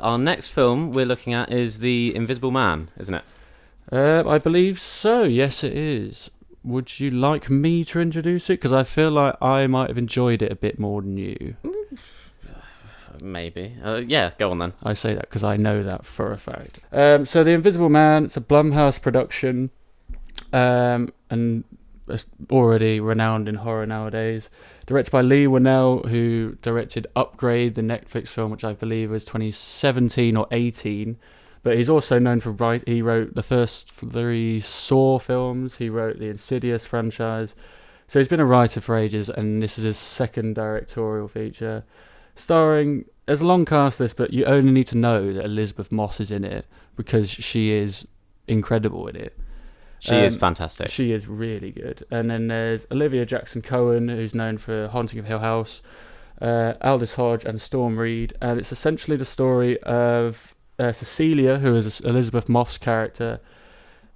Our next film we're looking at is The Invisible Man, isn't it? I believe so. Yes, it is. Would you like me to introduce it? Because I feel like I might have enjoyed it a bit more than you. Maybe. Yeah, go on then. I say that because I know that for a fact. So The Invisible Man, it's a Blumhouse production, and it's already renowned in horror nowadays. Directed by Lee Winnell, who directed Upgrade, the Netflix film, which I believe was 2017 or 18. But he's also known for he wrote the first 3 Saw films. He wrote the Insidious franchise. So he's been a writer for ages, and this is his second directorial feature. Starring, there's a long cast list, but you only need to know that Elizabeth Moss is in it because she is incredible in it. She is fantastic. She is really good. And then there's Olivia Jackson-Cohen, who's known for Haunting of Hill House, Aldous Hodge, and Storm Reed. And it's essentially the story of Cecilia, who is Elizabeth Moss' character,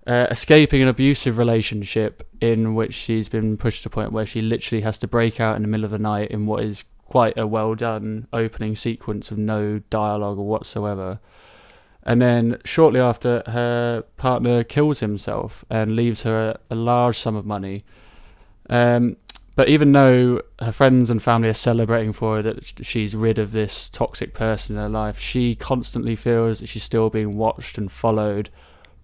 escaping an abusive relationship in which she's been pushed to the point where she literally has to break out in the middle of the night in what is quite a well-done opening sequence of no dialogue whatsoever. And then shortly after, her partner kills himself and leaves her a large sum of money. But even though her friends and family are celebrating for her that she's rid of this toxic person in her life, she constantly feels that she's still being watched and followed,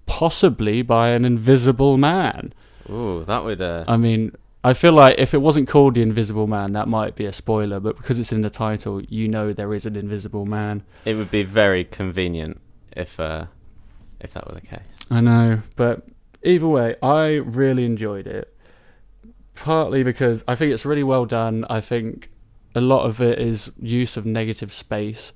possibly by an invisible man. Ooh, that would... I mean, I feel like if it wasn't called The Invisible Man, that might be a spoiler, but because it's in the title, you know there is an invisible man. It would be very convenient if that were the case. I know, but either way, I really enjoyed it. Partly because I think it's really well done. I think a lot of it is use of negative space,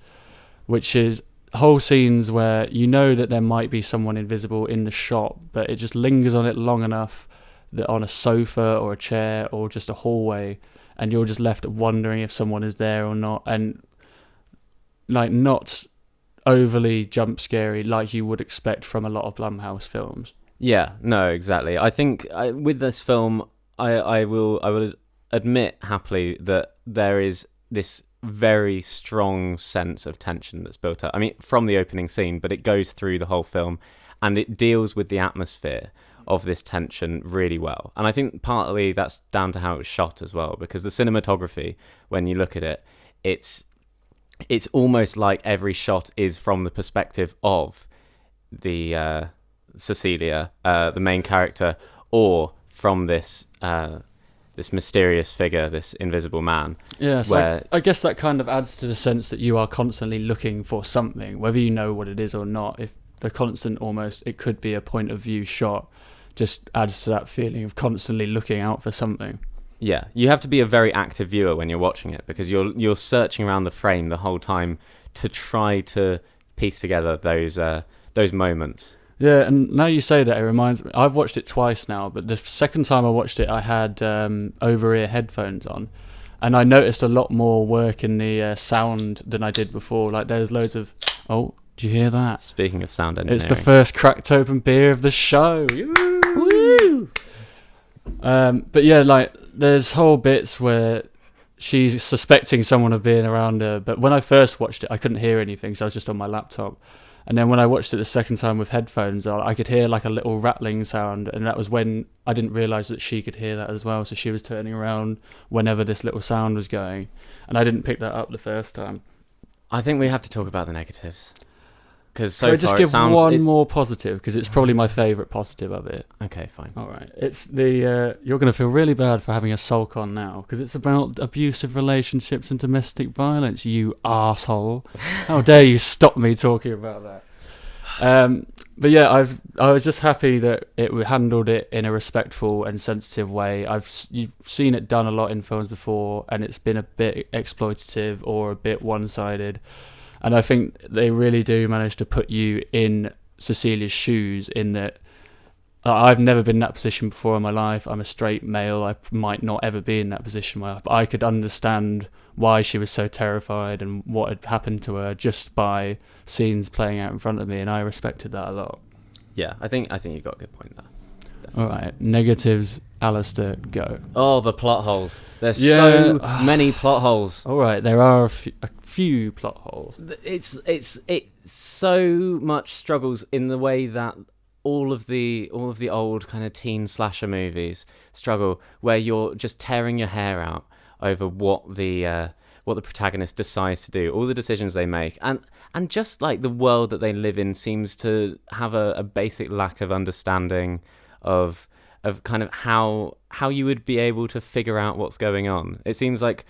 which is whole scenes where you know that there might be someone invisible in the shot, but it just lingers on it long enough that on a sofa or a chair or just a hallway, and you're just left wondering if someone is there or not, and like not overly jump scary like you would expect from a lot of Blumhouse films. Yeah, no, exactly. I think with this film, I will admit happily that there is this very strong sense of tension that's built up. I mean, from the opening scene, but it goes through the whole film, and it deals with the atmosphere of this tension really well. And I think partly that's down to how it was shot as well, because the cinematography, when you look at it, it's almost like every shot is from the perspective of the Cecilia, the main character, or from this mysterious figure, this invisible man. Yeah, so I guess that kind of adds to the sense that you are constantly looking for something, whether you know what it is or not. If the constant, almost, it could be a point of view shot, just adds to that feeling of constantly looking out for something. Yeah, you have to be a very active viewer when you're watching it, because you're searching around the frame the whole time to try to piece together those moments. Yeah, and now you say that, it reminds me, I've watched it twice now, but the second time I watched it, I had over-ear headphones on, and I noticed a lot more work in the sound than I did before. Like, there's loads of... Oh, do you hear that? Speaking of sound engineering. It's the first cracked open beer of the show. Woo! But yeah, like, there's whole bits where she's suspecting someone of being around her, but when I first watched it, I couldn't hear anything, so I was just on my laptop. And then when I watched it the second time with headphones on, I could hear like a little rattling sound, and that was when I didn't realise that she could hear that as well, so she was turning around whenever this little sound was going, and I didn't pick that up the first time. I think we have to talk about the negatives. Because so far just give one more positive, because it's probably my favourite positive of it. Okay, fine. All right. It's the you're going to feel really bad for having a sulk on now, because it's about abusive relationships and domestic violence, you arsehole. How dare you stop me talking about that. But yeah, I was just happy that it handled it in a respectful and sensitive way. You've seen it done a lot in films before, and it's been a bit exploitative or a bit one-sided. And I think they really do manage to put you in Cecilia's shoes, in that I've never been in that position before in my life. I'm a straight male. I might not ever be in that position in my life. But I could understand why she was so terrified and what had happened to her just by scenes playing out in front of me, and I respected that a lot. Yeah, I think you got a good point there. All right, negatives. Alistair, go. Oh, the plot holes. There's Yeah. so many plot holes. All right, there are a few plot holes. It's so much struggles in the way that all of the old kind of teen slasher movies struggle, where you're just tearing your hair out over what the protagonist decides to do, all the decisions they make, and just like the world that they live in seems to have a basic lack of understanding of kind of how you would be able to figure out what's going on. It seems like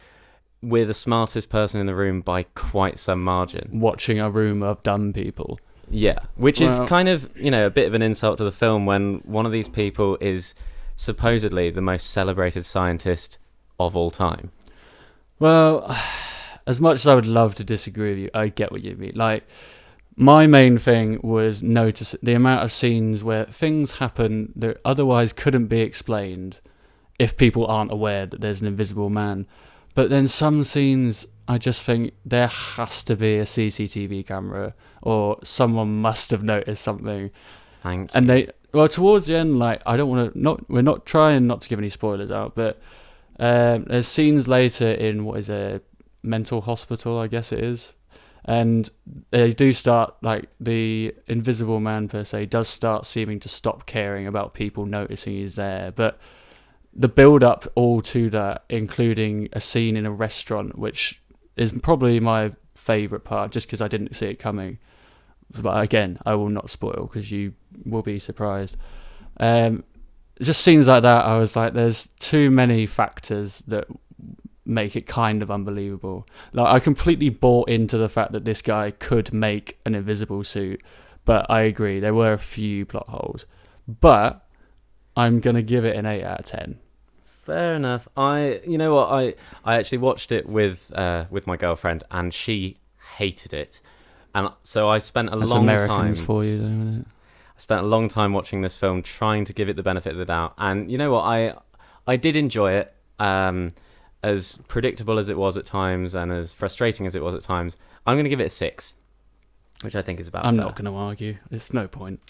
we're the smartest person in the room by quite some margin. Watching a room of dumb people. Yeah, which is kind of, a bit of an insult to the film when one of these people is supposedly the most celebrated scientist of all time. Well, as much as I would love to disagree with you, I get what you mean. Like, my main thing was notice the amount of scenes where things happen that otherwise couldn't be explained if people aren't aware that there's an invisible man. But then some scenes, I just think there has to be a CCTV camera or someone must have noticed something. Thank And you. towards the end, like, I don't want to, we're not trying not to give any spoilers out, but there's scenes later in what is a mental hospital, I guess it is. And they do start, like, the invisible man per se does start seeming to stop caring about people noticing he's there. But the build up all to that, including a scene in a restaurant, which is probably my favourite part, just because I didn't see it coming. But again, I will not spoil because you will be surprised. Just scenes like that, I was like, there's too many factors that make it kind of unbelievable. Like, I completely bought into the fact that this guy could make an invisible suit, but I agree, there were a few plot holes. But I'm going to give it an 8 out of 10. Fair enough. I actually watched it with my girlfriend, and she hated it, and so I spent a That's long Americans time. for you, though, isn't it? I spent a long time watching this film, trying to give it the benefit of the doubt, and you know what? I did enjoy it. As predictable as it was at times, and as frustrating as it was at times, I'm going to give it a 6, which I think is about. I'm fair. not going to argue. It's no point.